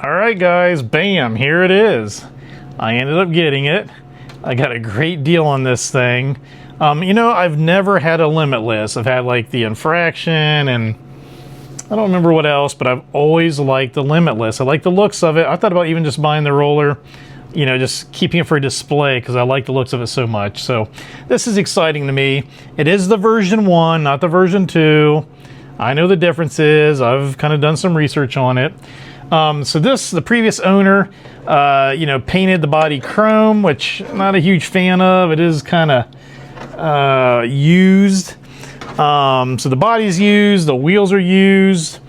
All right, guys, bam, here it is. I ended up getting it. I got a great deal on this thing. You know, I've never had a Limitless. I've had like the Infraction and I don't remember what else, but I've always liked the Limitless. I like the looks of it. I thought about even just buying the roller, you know, just keeping it for display because I like the looks of it so much. So this is exciting to me. It is the version 1, not the version 2. I know the differences. I've kind of done some research on it. So the previous owner, you know, painted the body chrome, which I'm not a huge fan of. It is kind of used. So the body's used, the wheels are used.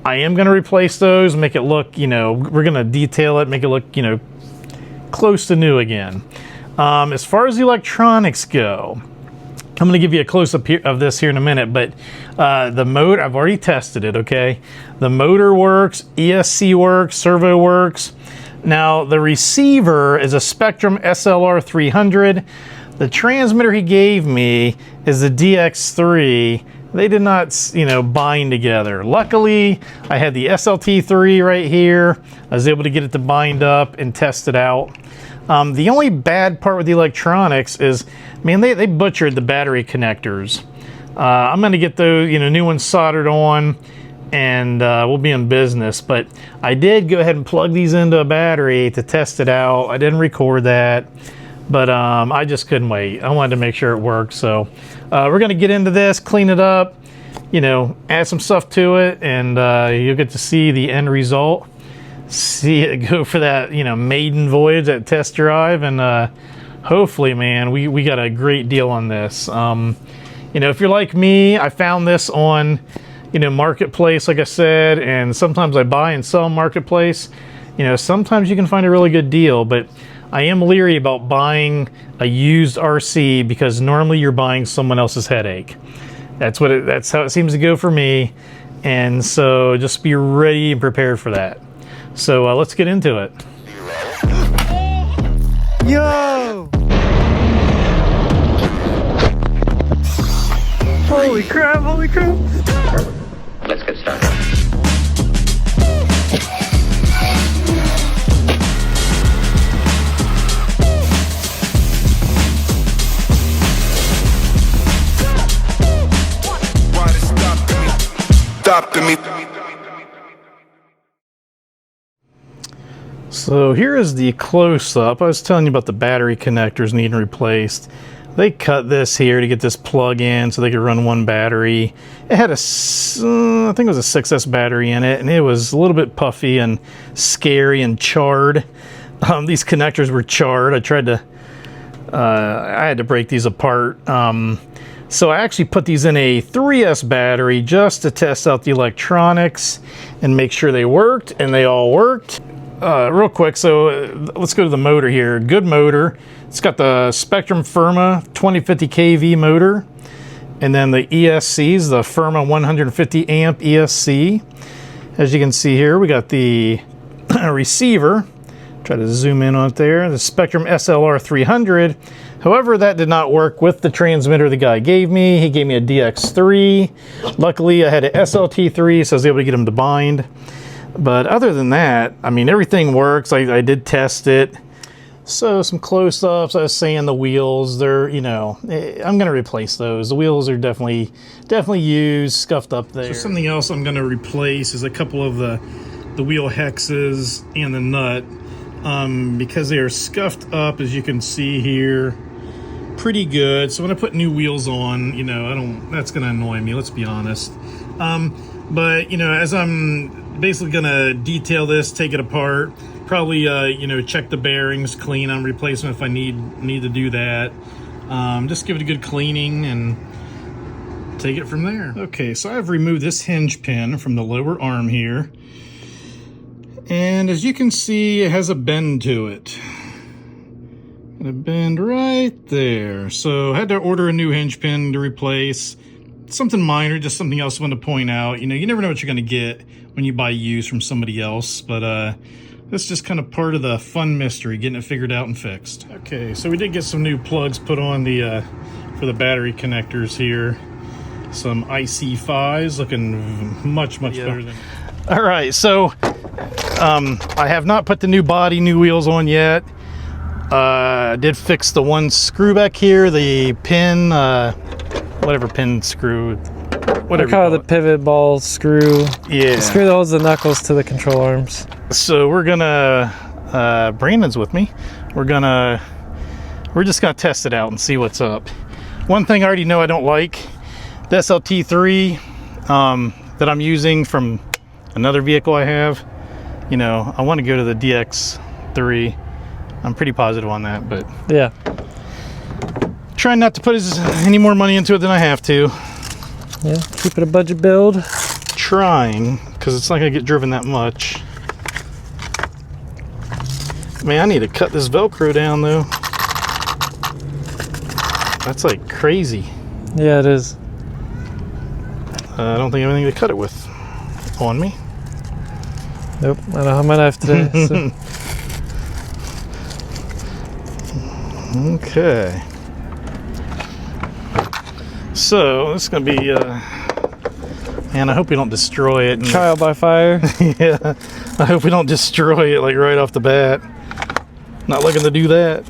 I am going to replace those, make it look, you know, we're going to detail it, make it look, you know, close to new again. As far as the electronics go, I'm going to give you a close-up of this here in a minute, but the motor, I've already tested it, okay? The motor works, ESC works, servo works. Now, the receiver is a Spectrum SLR 300. The transmitter he gave me is the DX3. They did not, you know, bind together. Luckily, I had the SLT3 right here. I was able to get it to bind up and test it out. The only bad part with the electronics is, man, they butchered the battery connectors. I'm going to get those, you know, new ones soldered on, and we'll be in business. But I did go ahead and plug these into a battery to test it out. I didn't record that, but I just couldn't wait. I wanted to make sure it worked. So we're going to get into this, clean it up, you know, add some stuff to it, and you'll get to see the end result. See it go for that, you know, maiden voyage, that test drive, and hopefully, man, we got a great deal on this. You know, if you're like me, I found this on, you know, Marketplace, like I said, and sometimes I buy and sell Marketplace. You know, sometimes you can find a really good deal, but I am leery about buying a used RC because normally you're buying someone else's headache. That's how it seems to go for me, and so just be ready and prepared for that. So let's get into it. Yo! Holy crap, holy crap! Let's get started. Why it stopped me? So here is the close-up. I was telling you about the battery connectors needing replaced. They cut this here to get this plug in so they could run one battery. It had a, I think it was a 6S battery in it, and it was a little bit puffy and scary and charred. These connectors were charred. I had to break these apart. So I actually put these in a 3S battery just to test out the electronics and make sure they worked, and they all worked. Real quick, so let's go to the motor here. Good motor. It's got the Spectrum Firma 2050 kV motor, and then the ESCs, the Firma 150 amp ESC. As you can see here, we got the receiver. Try to zoom in on it there. The Spectrum SLR 300. However, that did not work with the transmitter the guy gave me. He gave me a DX3. Luckily, I had an SLT3, so I was able to get him to bind. But other than that, I mean, everything works. I did test it. So some close-ups, I was saying the wheels, they're, you know, I'm going to replace those. The wheels are definitely used, scuffed up there. So something else I'm going to replace is a couple of the wheel hexes and the nut. Because they are scuffed up, as you can see here, pretty good. So when I put new wheels on, you know, that's going to annoy me, let's be honest. But, you know, as I'm basically gonna detail this, take it apart, probably you know, check the bearings, clean them, replace them if I need to do that. Just give it a good cleaning and take it from there. Okay, so I've removed this hinge pin from the lower arm here, and as you can see, it has a bend to it. And a bend right there. So I had to order a new hinge pin to replace. Something minor, just something else I want to point out. You know, you never know what you're going to get when you buy used from somebody else, but that's just kind of part of the fun mystery, getting it figured out and fixed. Okay, so we did get some new plugs put on the for the battery connectors here. Some IC5s looking much better than. All right, so I have not put the new body, new wheels on yet. I did fix the one screw back here, the pin, whatever pin screw, whatever. I call it the pivot ball screw. Yeah. The screw that holds the knuckles to the control arms. So we're gonna, Brandon's with me. We're just gonna test it out and see what's up. One thing I already know I don't like, the SLT3 that I'm using from another vehicle I have. You know, I want to go to the DX3. I'm pretty positive on that, but Yeah. trying not to put any more money into it than I have to. Yeah. Keep it a budget build. Trying, because it's not gonna get driven that much. Man, I need to cut this Velcro down though. That's like crazy. Yeah, it is. I don't think I have anything to cut it with on me. Nope. I don't have my knife today. So. Okay. So this is gonna be, man, I hope we don't destroy it. Trial by fire. Yeah, I hope we don't destroy it like right off the bat. Not looking to do that.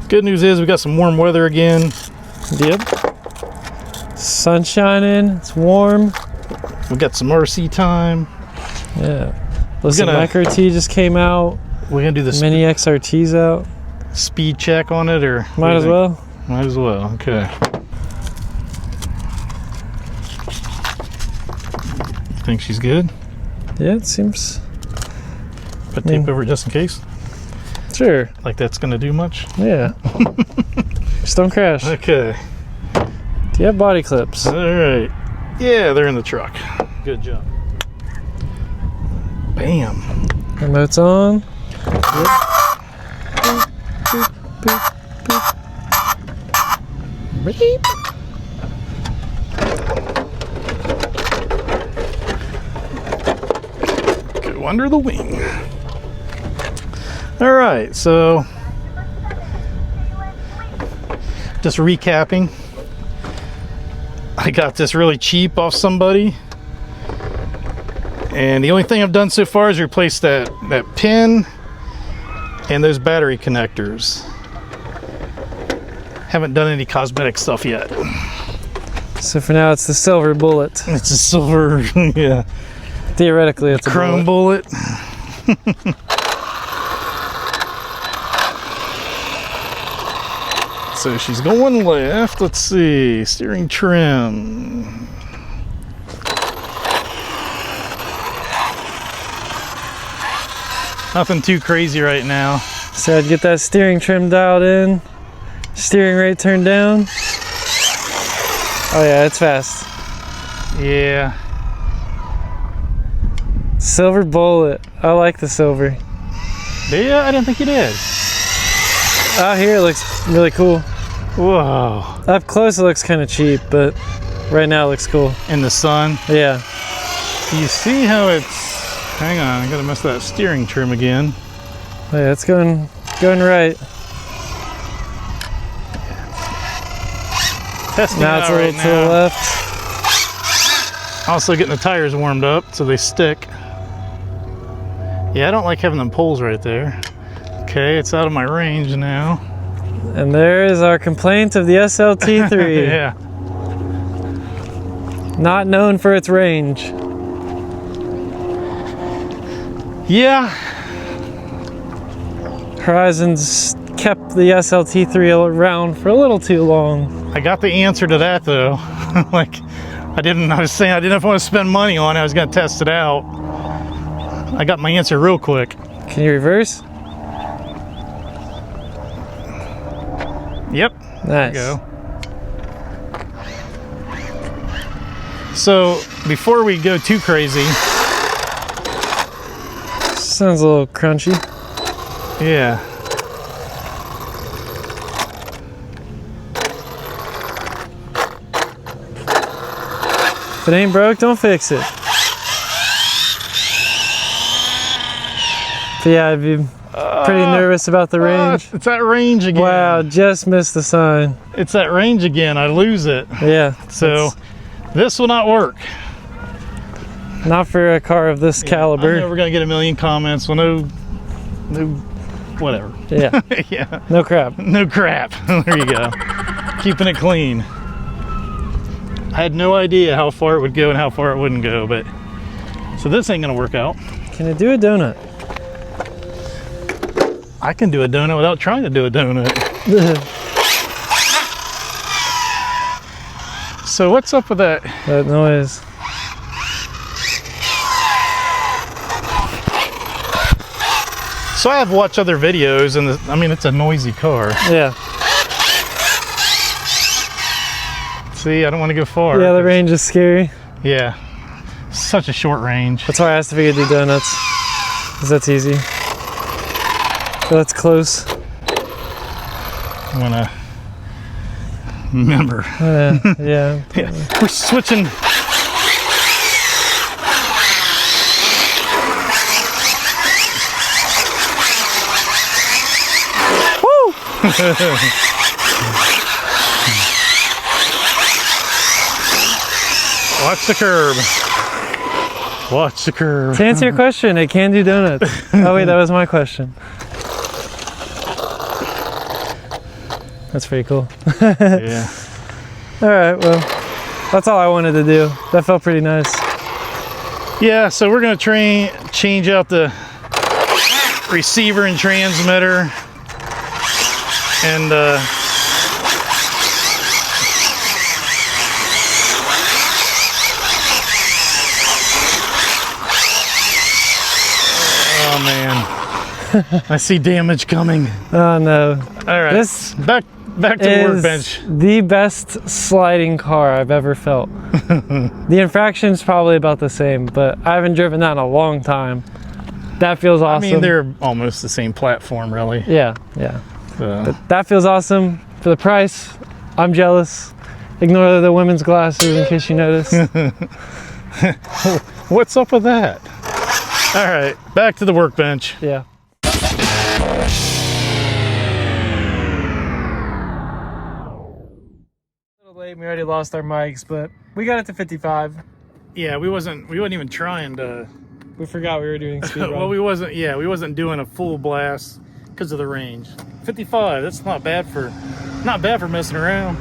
Good news is we got some warm weather again. Yep. Sun shining. It's warm. We got some RC time. Yeah. Listen, gonna- Micro T just came out. We're gonna do the Mini XRT's out. speed check on it, or Might as well. Might as well. Okay. Think she's good? Yeah, it seems. Put tape over it just in case. Sure. Like that's gonna do much. Yeah. Just don't crash. Okay. Do you have body clips? All right. Yeah, they're in the truck. Good job. Bam. Remote's on. Beep. Go under the wing. All right, so just recapping. I got this really cheap off somebody. And the only thing I've done so far is replace that pin and those battery connectors. Haven't done any cosmetic stuff yet. So for now, it's the silver bullet. It's a silver, yeah, Theoretically, it's a chrome bullet. bullet. So she's going left. Let's see, steering trim. Nothing too crazy right now. So I'd get that steering trim dialed in. Steering rate turned down. Oh yeah, it's fast. Yeah. Silver bullet. I like the silver. Yeah, I didn't think you did. Out here it looks really cool. Whoa. Up close it looks kind of cheap, but right now it looks cool. In the sun. Yeah. You see how it's... Hang on, I gotta mess that steering trim again. Oh, yeah, it's going right. Testing Now it it's out a right little to the now. left. Also getting the tires warmed up so they stick. Yeah, I don't like having them poles right there. Okay, it's out of my range now. And there is our complaint of the SLT3. Yeah. Not known for its range. Yeah. Horizon's kept the SLT3 around for a little too long. I got the answer to that though. Like, I was saying I didn't want to spend money on it. I was gonna test it out. I got my answer real quick. Can you reverse? Yep. Nice. Go. So before we go too crazy, Sounds a little crunchy. yeah. If it ain't broke, don't fix it. But yeah, I'd be pretty nervous about the range. It's that range again. Wow, just missed the sign. It's that range again. I lose it. Yeah. So This will not work. Not for a car of this I know caliber. we're gonna get a million comments. Well, no, whatever. Yeah. Yeah, No crap. no crap. There you go. Keeping it clean. I had no idea how far it would go and how far it wouldn't go, but so this ain't gonna work out. Can it do a donut? I can do a donut without trying to do a donut. So what's up with that? That noise. So I have watched other videos, and I mean, it's a noisy car. Yeah. See, I don't want to go far. Yeah, the range is scary. Yeah, such a short range. That's why I asked if we could do donuts. Because that's easy. That's close. I'm gonna remember. Yeah. Yeah, we're switching. Woo! Watch the curb. Watch the curb. To answer your question, it can do donuts. Oh wait, that was my question. That's pretty cool. Yeah. All right, well, that's all I wanted to do. That felt pretty nice. Yeah, so we're gonna change out the receiver and transmitter, and oh man, I see damage coming. Oh no. All right, This back to the is workbench. the best sliding car I've ever felt. The infraction's probably about the same, but I haven't driven that in a long time. That feels awesome. I mean, they're almost the same platform, really. Yeah. So. That feels awesome. For the price, I'm jealous. Ignore the women's glasses in case you notice. What's up with that? All right, back to the workbench. Yeah. A little late, we already lost our mics, but we got it to 55. Yeah, we wasn't even trying to. We forgot we were doing speed run. Well, we wasn't doing a full blast because of the range. 55. That's not bad for messing around.